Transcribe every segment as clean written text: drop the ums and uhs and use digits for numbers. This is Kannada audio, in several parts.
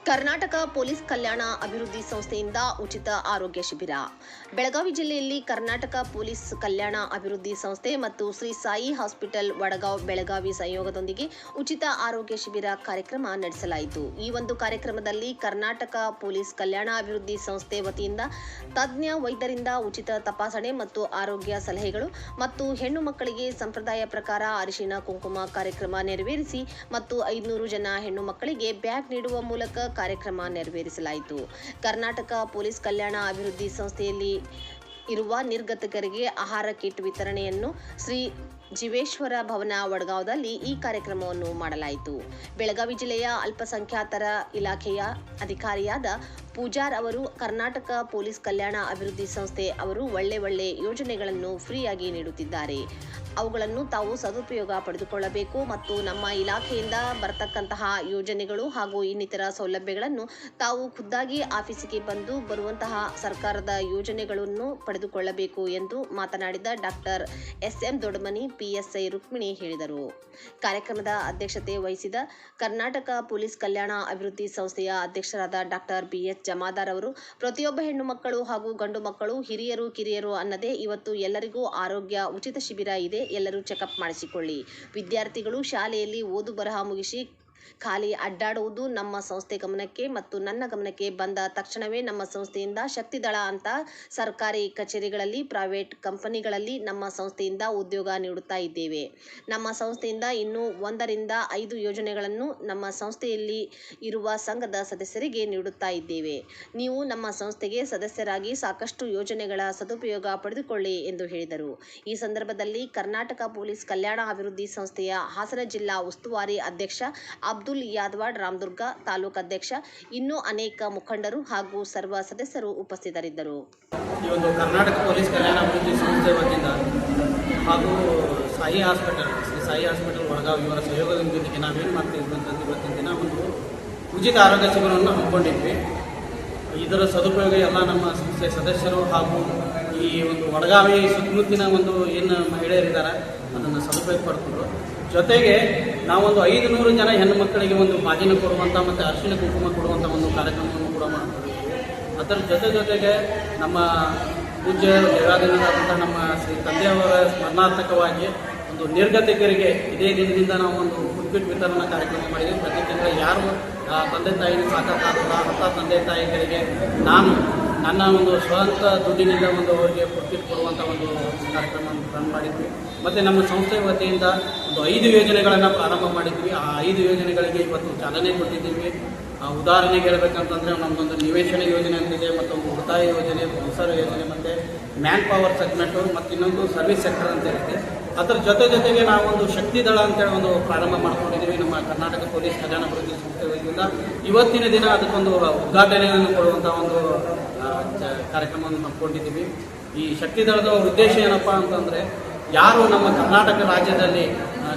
ಕರ್ನಾಟಕ ಪೊಲೀಸ್ ಕಲ್ಯಾಣ ಅಭಿವೃದ್ಧಿ ಸಂಸ್ಥೆಯಿಂದ ಉಚಿತ ಆರೋಗ್ಯ ಶಿಬಿರ. ಬೆಳಗಾವಿ ಜಿಲ್ಲೆಯಲ್ಲಿ ಕರ್ನಾಟಕ ಪೊಲೀಸ್ ಕಲ್ಯಾಣ ಅಭಿವೃದ್ಧಿ ಸಂಸ್ಥೆ ಮತ್ತು ಶ್ರೀ ಸಾಯಿ ಹಾಸ್ಪಿಟಲ್ ವಡಗಾಂವ್ ಬೆಳಗಾವಿ ಸಹಯೋಗದೊಂದಿಗೆ ಉಚಿತ ಆರೋಗ್ಯ ಶಿಬಿರ ಕಾರ್ಯಕ್ರಮ ನಡೆಸಲಾಯಿತು. ಈ ಒಂದು ಕಾರ್ಯಕ್ರಮದಲ್ಲಿ ಕರ್ನಾಟಕ ಪೊಲೀಸ್ ಕಲ್ಯಾಣ ಅಭಿವೃದ್ಧಿ ಸಂಸ್ಥೆ ವತಿಯಿಂದ ತಜ್ಞ ವೈದ್ಯರಿಂದ ಉಚಿತ ತಪಾಸಣೆ ಮತ್ತು ಆರೋಗ್ಯ ಸಲಹೆಗಳು ಮತ್ತು ಹೆಣ್ಣು ಮಕ್ಕಳಿಗೆ ಸಂಪ್ರದಾಯ ಪ್ರಕಾರ ಅರಿಶಿನ ಕುಂಕುಮ ಕಾರ್ಯಕ್ರಮ ನೆರವೇರಿಸಿ ಮತ್ತು 500 ಜನ ಹೆಣ್ಣು ಮಕ್ಕಳಿಗೆ ಬ್ಯಾಗ್ ನೀಡುವ ಮೂಲಕ ಕಾರ್ಯಕ್ರಮ ನೆರವೇರಿಸಲಾಯಿತು. ಕರ್ನಾಟಕ ಪೊಲೀಸ್ ಕಲ್ಯಾಣ ಅಭಿವೃದ್ಧಿ ಸಂಸ್ಥೆಯಲ್ಲಿ ಇರುವ ನಿರ್ಗತಿಕರಿಗೆ ಆಹಾರ ಕಿಟ್ ವಿತರಣೆಯನ್ನು ಶ್ರೀ ಜೀವೇಶ್ವರ ಭವನ ವಡಗಾಂವದಲ್ಲಿ ಈ ಕಾರ್ಯಕ್ರಮವನ್ನು ಮಾಡಲಾಯಿತು. ಬೆಳಗಾವಿ ಜಿಲ್ಲೆಯ ಅಲ್ಪಸಂಖ್ಯಾತರ ಇಲಾಖೆಯ ಅಧಿಕಾರಿಯಾದ ಪೂಜಾರ್ ಅವರು ಕರ್ನಾಟಕ ಪೊಲೀಸ್ ಕಲ್ಯಾಣ ಅಭಿವೃದ್ಧಿ ಸಂಸ್ಥೆ ಅವರು ಒಳ್ಳೆ ಯೋಜನೆಗಳನ್ನು ಫ್ರೀಯಾಗಿ ನೀಡುತ್ತಿದ್ದಾರೆ. ಅವುಗಳನ್ನು ತಾವು ಸದುಪಯೋಗ ಪಡೆದುಕೊಳ್ಳಬೇಕು ಮತ್ತು ನಮ್ಮ ಇಲಾಖೆಯಿಂದ ಬರತಕ್ಕಂತಹ ಯೋಜನೆಗಳು ಹಾಗೂ ಇನ್ನಿತರ ಸೌಲಭ್ಯಗಳನ್ನು ತಾವು ಖುದ್ದಾಗಿ ಆಫೀಸಿಗೆ ಬಂದು ಬರುವಂತಹ ಸರ್ಕಾರದ ಯೋಜನೆಗಳನ್ನು ಪಡೆದುಕೊಳ್ಳಬೇಕು ಎಂದು ಮಾತನಾಡಿದ doctor SM. Doddamani, PSI Rukmini ಹೇಳಿದರು. ಕಾರ್ಯಕ್ರಮದ ಅಧ್ಯಕ್ಷತೆ ವಹಿಸಿದ ಕರ್ನಾಟಕ ಪೊಲೀಸ್ ಕಲ್ಯಾಣ ಅಭಿವೃದ್ಧಿ ಸಂಸ್ಥೆಯ ಅಧ್ಯಕ್ಷರಾದ ಡಾಕ್ಟರ್ BS ಜಮಾದಾರ್ ಅವರು ಪ್ರತಿಯೊಬ್ಬ ಹೆಣ್ಣು ಮಕ್ಕಳು ಹಾಗೂ ಗಂಡು ಮಕ್ಕಳು, ಹಿರಿಯರು ಕಿರಿಯರು ಅನ್ನದೇ ಇವತ್ತು ಎಲ್ಲರಿಗೂ ಆರೋಗ್ಯ ಉಚಿತ ಶಿಬಿರ ಇದೆ. ಎಲ್ಲರೂ ಚೆಕಪ್ ಮಾಡಿಸಿಕೊಳ್ಳಿ. ವಿದ್ಯಾರ್ಥಿಗಳು ಶಾಲೆಯಲ್ಲಿ ಓದು ಬರಹ ಮುಗಿಸಿ ಖಾಲಿ ಅಡ್ಡಾಡುವುದು ನಮ್ಮ ಸಂಸ್ಥೆ ಗಮನಕ್ಕೆ ಮತ್ತು ನನ್ನ ಗಮನಕ್ಕೆ ಬಂದ ತಕ್ಷಣವೇ ನಮ್ಮ ಸಂಸ್ಥೆಯಿಂದ ಶಕ್ತಿದಳ ಅಂತ ಸರ್ಕಾರಿ ಕಚೇರಿಗಳಲ್ಲಿ, ಪ್ರೈವೇಟ್ ಕಂಪನಿಗಳಲ್ಲಿ ನಮ್ಮ ಸಂಸ್ಥೆಯಿಂದ ಉದ್ಯೋಗ ನೀಡುತ್ತಾ ಇದ್ದೇವೆ. ನಮ್ಮ ಸಂಸ್ಥೆಯಿಂದ ಇನ್ನೂ 1 ರಿಂದ 5 ಯೋಜನೆಗಳನ್ನು ನಮ್ಮ ಸಂಸ್ಥೆಯಲ್ಲಿ ಇರುವ ಸಂಘದ ಸದಸ್ಯರಿಗೆ ನೀಡುತ್ತಾ ಇದ್ದೇವೆ. ನೀವು ನಮ್ಮ ಸಂಸ್ಥೆಗೆ ಸದಸ್ಯರಾಗಿ ಸಾಕಷ್ಟು ಯೋಜನೆಗಳ ಸದುಪಯೋಗ ಪಡೆದುಕೊಳ್ಳಿ ಎಂದು ಹೇಳಿದರು. ಈ ಸಂದರ್ಭದಲ್ಲಿ ಕರ್ನಾಟಕ ಪೊಲೀಸ್ ಕಲ್ಯಾಣ ಅಭಿವೃದ್ಧಿ ಸಂಸ್ಥೆಯ ಹಾಸನ ಜಿಲ್ಲಾ ಉಸ್ತುವಾರಿ ಅಧ್ಯಕ್ಷ ಅಬ್ದುಲ್ ಯಾದವಾಡ್, ರಾಮದುರ್ಗ ತಾಲೂಕು ಅಧ್ಯಕ್ಷ, ಇನ್ನೂ ಅನೇಕ ಮುಖಂಡರು ಹಾಗೂ ಸರ್ವ ಸದಸ್ಯರು ಉಪಸ್ಥಿತರಿದ್ದರು. ಈ ಒಂದು ಕರ್ನಾಟಕ ಪೊಲೀಸ್ ಕಲ್ಯಾಣ ಅಭಿವೃದ್ಧಿ ಸಂಸ್ಥೆ ವತಿಯಿಂದ ಹಾಗೂ ಸಾಯಿ ಹಾಸ್ಪಿಟಲ್ ವಡಗಾಂವ್ ಇವರ ಸಹಯೋಗದೊಂದಿಗೆ ನಾವೇನು ಮಾಡ್ತೀವಿ ಅಂತಂದ್ರೆ ಇವತ್ತಿನ ದಿನ ಒಂದು ಉಚಿತ ಆರೋಗ್ಯ ಶಿಬಿರವನ್ನು ಹಮ್ಮಿಕೊಂಡಿದ್ವಿ. ಇದರ ಸದುಪಯೋಗ ಎಲ್ಲ ನಮ್ಮ ಸಂಸ್ಥೆ ಸದಸ್ಯರು ಹಾಗೂ ಈ ಒಂದು ವಡಗಾವಿ ಸುತ್ತಮುತ್ತಿನ ಒಂದು ಏನು ಮಹಿಳೆಯರಿದ್ದಾರೆ ಅದನ್ನು ಸದುಪಯೋಗ ಪಡ್ಕೊಂಡು, ಜೊತೆಗೆ ನಾವೊಂದು 500 ಜನ ಹೆಣ್ಣು ಮಕ್ಕಳಿಗೆ ಒಂದು ಬಾಗಿನ ಕೊಡುವಂಥ ಮತ್ತು ಅರಿಶಿನ ಕುಂಕುಮ ಕೊಡುವಂಥ ಒಂದು ಕಾರ್ಯಕ್ರಮವನ್ನು ಕೂಡ ಮಾಡ್ಕೊಂಡಿದ್ದೀವಿ. ಅದರ ಜೊತೆಗೆ ನಮ್ಮ ಪೂಜ್ಯ ದೇವಾಲಯದಂಥ ನಮ್ಮ ಶ್ರೀ ತಂದೆಯವರ ಸ್ಮರಣಾರ್ಥಕವಾಗಿ ಒಂದು ನಿರ್ಗತಿಕರಿಗೆ ಇದೇ ದಿನದಿಂದ ನಾವು ಒಂದು ಫುಡ್ ವಿತರಣಾ ಕಾರ್ಯಕ್ರಮ ಮಾಡಿದ್ದೀವಿ. ಪ್ರತಿ ತಿಂಗಳು ಯಾರು ತಂದೆ ತಾಯಿನ ಸಾಕಾಗಲ್ಲ ಅಂಥ ತಂದೆ ತಾಯಿಗಳಿಗೆ ನನ್ನ ಒಂದು ಸ್ವಂತ ದುಡ್ಡಿನಿಂದ ಒಂದು ಅವರಿಗೆ ಫುಡ್ ಕೊಡುವಂಥ ಒಂದು ಕಾರ್ಯಕ್ರಮವನ್ನು ರನ್ ಮಾಡಿದ್ವಿ. ಮತ್ತು ನಮ್ಮ ಸಂಸ್ಥೆ ವತಿಯಿಂದ ಒಂದು 5 ಯೋಜನೆಗಳನ್ನು ಪ್ರಾರಂಭ ಮಾಡಿದ್ವಿ. ಆ 5 ಯೋಜನೆಗಳಿಗೆ ಇವತ್ತು ಚಾಲನೆ ಕೊಟ್ಟಿದ್ದೀವಿ. ಉದಾಹರಣೆಗೆ ಹೇಳಬೇಕಂತಂದರೆ ನಮ್ಮದೊಂದು ನಿವೇಶನ ಯೋಜನೆ ಅಂತಿದೆ, ಮತ್ತೊಂದು ಉಳಿತಾಯ ಯೋಜನೆ, ಸಂಸಾರ ಯೋಜನೆ, ಮತ್ತು ಮ್ಯಾನ್ ಪವರ್ ಸೆಗ್ಮೆಂಟು, ಮತ್ತು ಇನ್ನೊಂದು ಸರ್ವಿಸ್ ಸೆಕ್ಟರ್ ಅಂತ ಇರುತ್ತೆ. ಅದರ ಜೊತೆಗೆ ನಾವೊಂದು ಶಕ್ತಿದಳ ಅಂತೇಳಿ ಒಂದು ಪ್ರಾರಂಭ ಮಾಡ್ಕೊಂಡಿದ್ದೀವಿ ನಮ್ಮ ಕರ್ನಾಟಕ ಪೊಲೀಸ್ ಕಲ್ಯಾಣ ಅಭಿವೃದ್ಧಿ ಸಂಸ್ಥೆ ವತಿಯಿಂದ. ಇವತ್ತಿನ ದಿನ ಅದಕ್ಕೊಂದು ಉದ್ಘಾಟನೆಯನ್ನು ಕೊಡುವಂಥ ಒಂದು ಕಾರ್ಯಕ್ರಮವನ್ನು ಹಮ್ಮಿಕೊಂಡಿದ್ದೀವಿ. ಈ ಶಕ್ತಿದಳದ ಉದ್ದೇಶ ಏನಪ್ಪ ಅಂತಂದರೆ, ಯಾರು ನಮ್ಮ ಕರ್ನಾಟಕ ರಾಜ್ಯದಲ್ಲಿ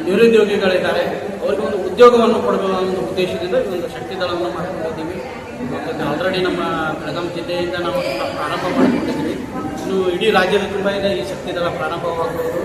ನಿರುದ್ಯೋಗಿಗಳಿದ್ದಾರೆ ಅವರಿಗೆ ಒಂದು ಉದ್ಯೋಗವನ್ನು ಕೊಡಬೇಕು ಅನ್ನೋ ಒಂದು ಉದ್ದೇಶದಿಂದ ಈ ಒಂದು ಶಕ್ತಿದಳವನ್ನು ಮಾಡ್ಕೊಂಡಿದ್ದೀವಿ. ಮತ್ತು ಆಲ್ರೆಡಿ ನಮ್ಮ ಬೆಳಗಾವಿ ಜಿಲ್ಲೆಯಿಂದ ನಾವು ಪ್ರಾರಂಭ ಮಾಡಿಕೊಂಡಿದ್ದೀವಿ. ಇನ್ನು ಇಡೀ ರಾಜ್ಯದ ತುಂಬ ಇದೆ ಈ ಶಕ್ತಿದಳ ಪ್ರಾರಂಭವಾಗುವುದು.